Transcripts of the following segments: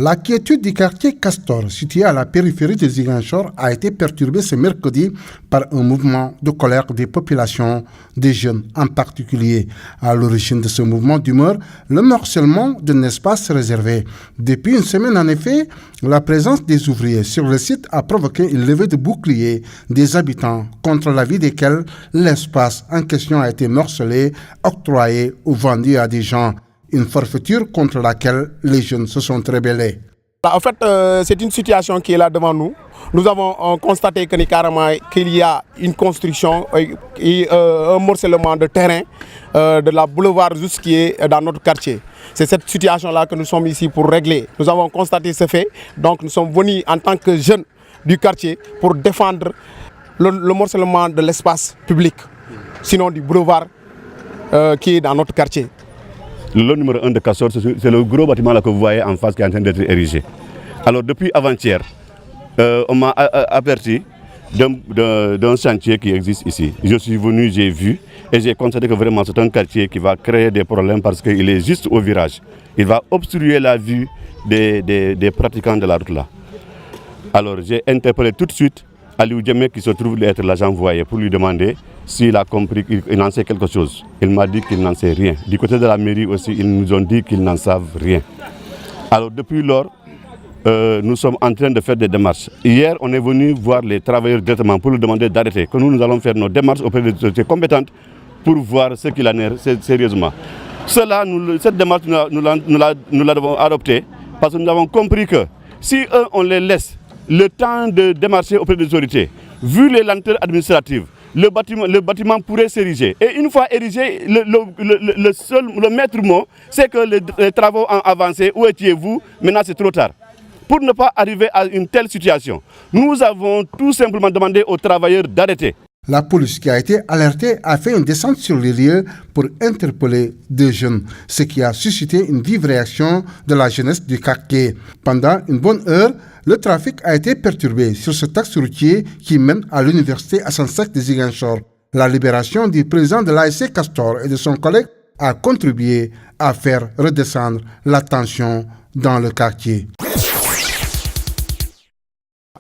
La quiétude du quartier Castor, situé à la périphérie de Ziguinchor, a été perturbée ce mercredi par un mouvement de colère des populations, des jeunes en particulier. À l'origine de ce mouvement d'humeur, le morcellement d'un espace réservé. Depuis une semaine en effet, la présence des ouvriers sur le site a provoqué une levée de boucliers des habitants contre l'avis desquels l'espace en question a été morcelé, octroyé ou vendu à des gens. Une forfaiture contre laquelle les jeunes se sont rebellés. En fait, c'est une situation qui est là devant nous. Nous avons constaté qu'il y a une construction et un morcellement de terrain de la boulevard jusqu'à dans notre quartier. C'est cette situation-là que nous sommes ici pour régler. Nous avons constaté ce fait, donc nous sommes venus en tant que jeunes du quartier pour défendre le morcellement de l'espace public, sinon du boulevard qui est dans notre quartier. Le lot numéro 1 de Castor, c'est le gros bâtiment là que vous voyez en face qui est en train d'être érigé. Alors depuis avant-hier, on m'a averti d'un chantier qui existe ici. Je suis venu, j'ai vu et j'ai constaté que vraiment c'est un quartier qui va créer des problèmes parce qu'il est juste au virage. Il va obstruer la vue des pratiquants de la route là. Alors j'ai interpellé tout de suite Aliou Djemé qui se trouve être l'agent voyer pour lui demander s'il a compris qu'il en sait quelque chose. Il m'a dit qu'il n'en sait rien. Du côté de la mairie aussi, ils nous ont dit qu'ils n'en savent rien. Alors depuis lors, nous sommes en train de faire des démarches. Hier, on est venu voir les travailleurs directement pour leur demander d'arrêter. Que nous allons faire nos démarches auprès des autorités compétentes pour voir ce qu'il en est sérieusement. Cette démarche, nous l'avons adoptée parce que nous avons compris que si eux, on les laisse le temps de démarcher auprès des autorités, vu les lenteurs administratives, le bâtiment pourrait s'ériger. Et une fois érigé, le maître mot, c'est que les travaux ont avancé. Où étiez-vous? Maintenant, c'est trop tard. Pour ne pas arriver à une telle situation, nous avons tout simplement demandé aux travailleurs d'arrêter. La police qui a été alertée a fait une descente sur les lieux pour interpeller deux jeunes, ce qui a suscité une vive réaction de la jeunesse du quartier. Pendant une bonne heure, le trafic a été perturbé sur cet axe routier qui mène à l'université Assane Seck de Ziguinchor. La libération du président de l'ASC Castor et de son collègue a contribué à faire redescendre la tension dans le quartier.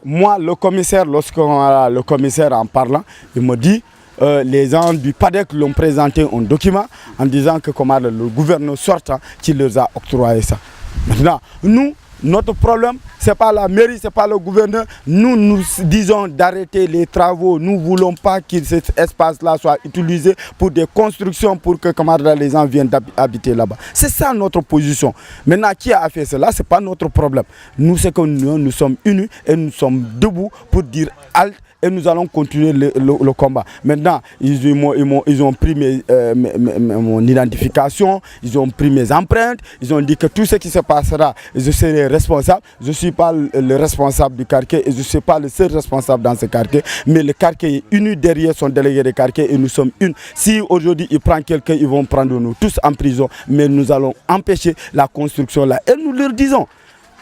Moi, le commissaire, le commissaire en parlant, il me dit les gens du PADEC l'ont présenté un document en disant que le gouverneur sortant qui leur a octroyé ça. Maintenant, nous, notre problème, ce n'est pas la mairie, ce n'est pas le gouverneur. Nous disons d'arrêter les travaux. Nous ne voulons pas que cet espace-là soit utilisé pour des constructions pour que les gens viennent habiter là-bas. C'est ça notre position. Maintenant, qui a fait cela, ce n'est pas notre problème. Nous, c'est que nous sommes unis et nous sommes debout pour dire halte. Et nous allons continuer le combat. Maintenant, ils ont pris mon identification, ils ont pris mes empreintes, ils ont dit que tout ce qui se passera, je serai responsable. Je ne suis pas le responsable du quartier et je ne suis pas le seul responsable dans ce quartier. Mais le quartier est uni derrière son délégué de quartier et nous sommes une. Si aujourd'hui il prend quelqu'un, ils vont prendre nous tous en prison. Mais nous allons empêcher la construction là. Et nous leur disons,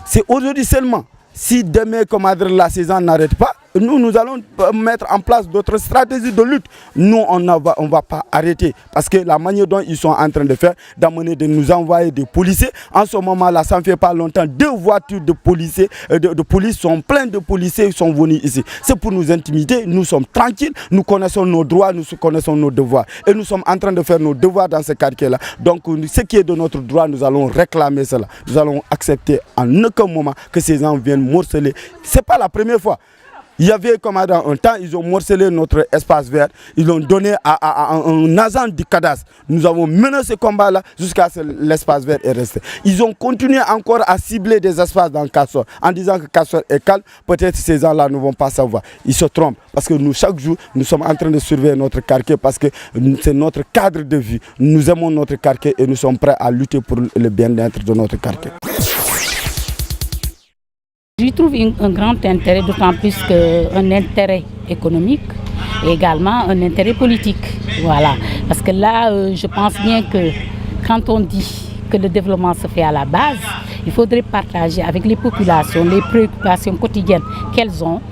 c'est aujourd'hui seulement. Si demain, la saison n'arrête pas, nous allons mettre en place d'autres stratégies de lutte. Nous, on ne va pas arrêter. Parce que la manière dont ils sont en train de faire, d'amener, de nous envoyer des policiers, en ce moment-là, ça ne fait pas longtemps, 2 voitures de policiers, de police sont pleines de policiers qui sont venus ici. C'est pour nous intimider. Nous sommes tranquilles, nous connaissons nos droits, nous connaissons nos devoirs. Et nous sommes en train de faire nos devoirs dans ce quartier-là. Donc, ce qui est de notre droit, nous allons réclamer cela. Nous allons accepter en aucun moment que ces gens viennent morceler. Ce n'est pas la première fois. Il y avait comme dans un temps, ils ont morcelé notre espace vert, ils l'ont donné à un agent du cadastre. Nous avons mené ce combat-là jusqu'à ce que l'espace vert est resté. Ils ont continué encore à cibler des espaces dans Castor en disant que Castor est calme. Peut-être ces gens-là ne vont pas savoir. Ils se trompent parce que nous, chaque jour, nous sommes en train de surveiller notre quartier parce que c'est notre cadre de vie. Nous aimons notre quartier et nous sommes prêts à lutter pour le bien-être de notre quartier. J'y trouve un grand intérêt, d'autant plus qu'un intérêt économique et également un intérêt politique. Voilà. Parce que là, je pense bien que quand on dit que le développement se fait à la base, il faudrait partager avec les populations les préoccupations quotidiennes qu'elles ont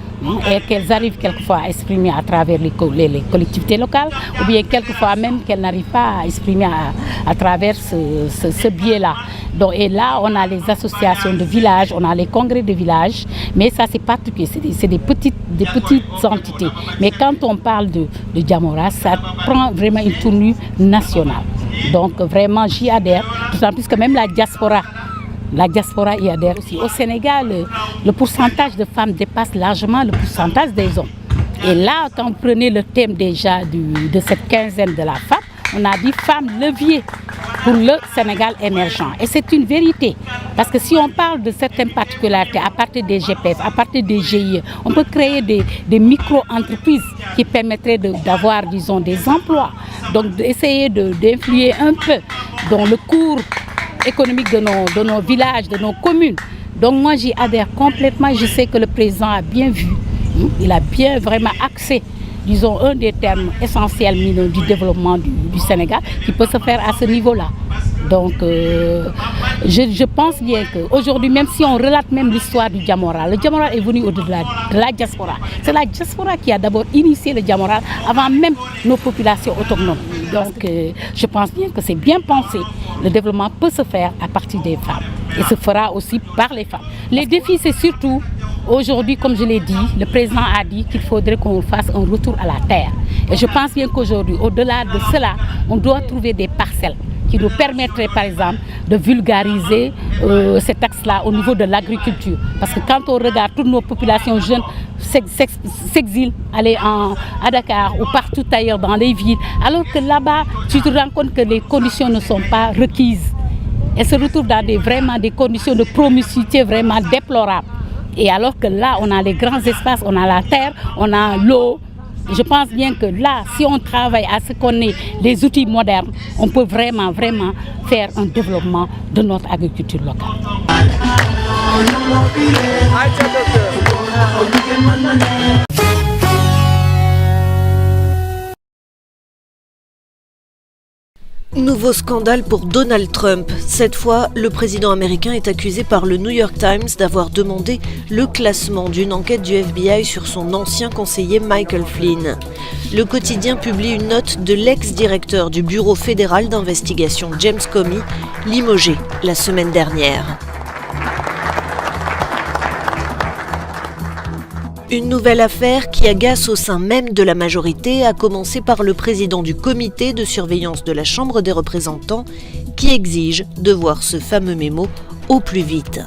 et qu'elles arrivent quelquefois à exprimer à travers les collectivités locales, ou bien quelquefois même qu'elles n'arrivent pas à exprimer à travers ce biais-là. Donc, et là, on a les associations de villages, on a les congrès de villages, mais ça c'est particulier, c'est des petites entités. Mais quand on parle de Diamora, ça prend vraiment une tournure nationale. Donc vraiment j'y adhère, d'autant plus que même la diaspora y adhère aussi. Au Sénégal, le pourcentage de femmes dépasse largement le pourcentage des hommes. Et là, quand vous prenez le thème déjà de cette quinzaine de la femme, on a dit femmes levier pour le Sénégal émergent. Et c'est une vérité. Parce que si on parle de certaines particularités à partir des GPF, à partir des GIE, on peut créer des micro-entreprises qui permettraient d'avoir, disons, des emplois. Donc d'essayer d'influer un peu dans le cours économique de nos villages, de nos communes. Donc moi j'y adhère complètement. Je sais que le président a bien vu, il a bien vraiment axé, disons, un des termes essentiels du développement du Sénégal qui peut se faire à ce niveau-là. Donc je pense bien qu'aujourd'hui, même si on relate même l'histoire du Diamora, le Diamora est venu au-delà de la diaspora. C'est la diaspora qui a d'abord initié le Diamora avant même nos populations autonomes. Donc je pense bien que c'est bien pensé. Le développement peut se faire à partir des femmes et se fera aussi par les femmes. Les défis, c'est surtout, aujourd'hui, comme je l'ai dit, le président a dit qu'il faudrait qu'on fasse un retour à la terre. Et je pense bien qu'aujourd'hui, au-delà de cela, on doit trouver des parcelles qui nous permettraient, par exemple, de vulgariser cet axe-là au niveau de l'agriculture. Parce que quand on regarde toutes nos populations jeunes s'exilent, aller à Dakar ou partout ailleurs dans les villes, alors que là-bas, tu te rends compte que les conditions ne sont pas requises. Elles se retrouvent dans vraiment des conditions de promiscuité vraiment déplorables. Et alors que là, on a les grands espaces, on a la terre, on a l'eau. Je pense bien que là, si on travaille à ce qu'on ait les outils modernes, on peut vraiment faire un développement de notre agriculture locale. Nouveau scandale pour Donald Trump. Cette fois, le président américain est accusé par le New York Times d'avoir demandé le classement d'une enquête du FBI sur son ancien conseiller Michael Flynn. Le quotidien publie une note de l'ex-directeur du Bureau fédéral d'investigation James Comey, limogé la semaine dernière. Une nouvelle affaire qui agace au sein même de la majorité, à commencer par le président du comité de surveillance de la Chambre des représentants, qui exige de voir ce fameux mémo au plus vite.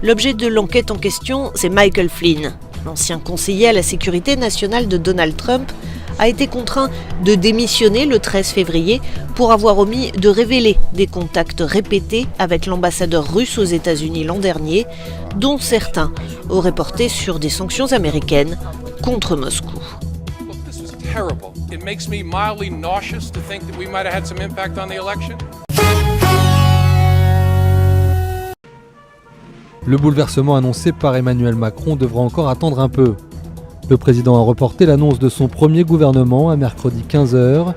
L'objet de l'enquête en question, c'est Michael Flynn. L'ancien conseiller à la sécurité nationale de Donald Trump a été contraint de démissionner le 13 février pour avoir omis de révéler des contacts répétés avec l'ambassadeur russe aux États-Unis l'an dernier, dont certains auraient porté sur des sanctions américaines contre Moscou. Le bouleversement annoncé par Emmanuel Macron devra encore attendre un peu. Le président a reporté l'annonce de son premier gouvernement à mercredi 15h.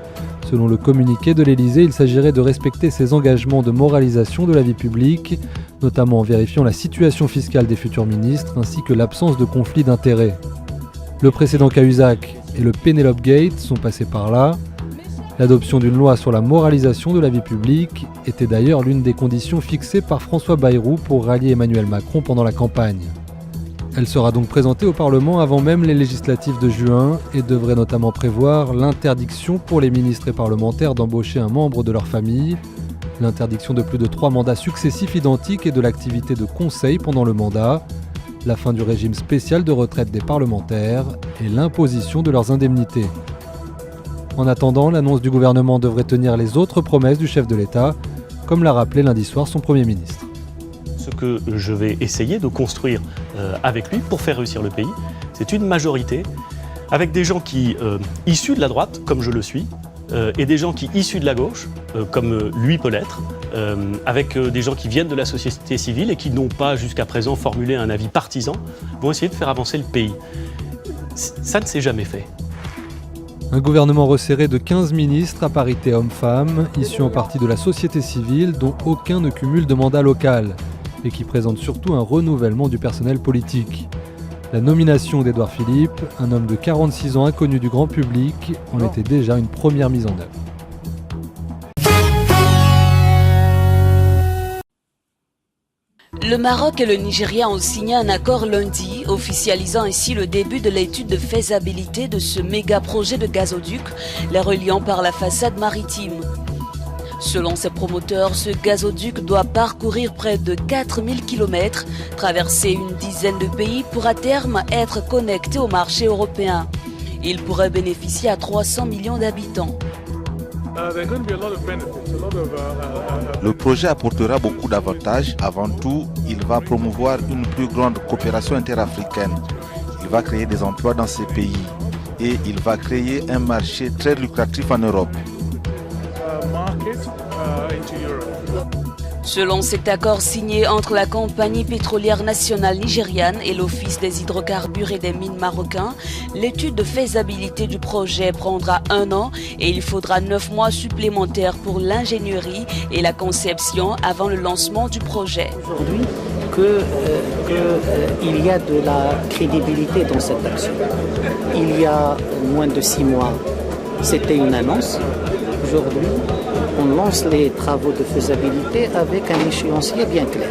Selon le communiqué de l'Élysée, il s'agirait de respecter ses engagements de moralisation de la vie publique, notamment en vérifiant la situation fiscale des futurs ministres ainsi que l'absence de conflit d'intérêts. Le précédent Cahuzac et le Penelope Gate sont passés par là. L'adoption d'une loi sur la moralisation de la vie publique était d'ailleurs l'une des conditions fixées par François Bayrou pour rallier Emmanuel Macron pendant la campagne. Elle sera donc présentée au Parlement avant même les législatives de juin et devrait notamment prévoir l'interdiction pour les ministres et parlementaires d'embaucher un membre de leur famille, l'interdiction de plus de 3 mandats successifs identiques et de l'activité de conseil pendant le mandat, la fin du régime spécial de retraite des parlementaires et l'imposition de leurs indemnités. En attendant, l'annonce du gouvernement devrait tenir les autres promesses du chef de l'État, comme l'a rappelé lundi soir son Premier ministre. Ce que je vais essayer de construire avec lui pour faire réussir le pays, c'est une majorité avec des gens qui, issus de la droite, comme je le suis, et des gens qui, issus de la gauche, comme lui peut l'être, avec des gens qui viennent de la société civile et qui n'ont pas jusqu'à présent formulé un avis partisan, vont essayer de faire avancer le pays. Ça ne s'est jamais fait. Un gouvernement resserré de 15 ministres à parité hommes-femmes, issus en partie de la société civile, dont aucun ne cumule de mandat local, et qui présente surtout un renouvellement du personnel politique. La nomination d'Édouard Philippe, un homme de 46 ans inconnu du grand public, en était déjà une première mise en œuvre. Le Maroc et le Nigeria ont signé un accord lundi, officialisant ainsi le début de l'étude de faisabilité de ce méga projet de gazoduc, les reliant par la façade maritime. Selon ses promoteurs, ce gazoduc doit parcourir près de 4000 km, traverser une dizaine de pays pour à terme être connecté au marché européen. Il pourrait bénéficier à 300 millions d'habitants. Le projet apportera beaucoup d'avantages. Avant tout, il va promouvoir une plus grande coopération interafricaine. Il va créer des emplois dans ces pays et il va créer un marché très lucratif en Europe. Selon cet accord signé entre la compagnie pétrolière nationale nigériane et l'Office des hydrocarbures et des mines marocains, l'étude de faisabilité du projet prendra 1 an et il faudra 9 mois supplémentaires pour l'ingénierie et la conception avant le lancement du projet. Aujourd'hui, il y a de la crédibilité dans cette action. Il y a moins de 6 mois, c'était une annonce. Aujourd'hui, on lance les travaux de faisabilité avec un échéancier bien clair.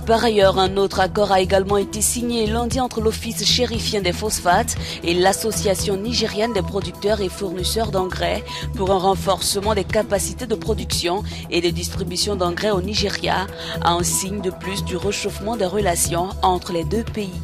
Par ailleurs, un autre accord a également été signé lundi entre l'Office chérifien des phosphates et l'Association nigériane des producteurs et fournisseurs d'engrais pour un renforcement des capacités de production et de distribution d'engrais au Nigeria, un signe de plus du réchauffement des relations entre les deux pays.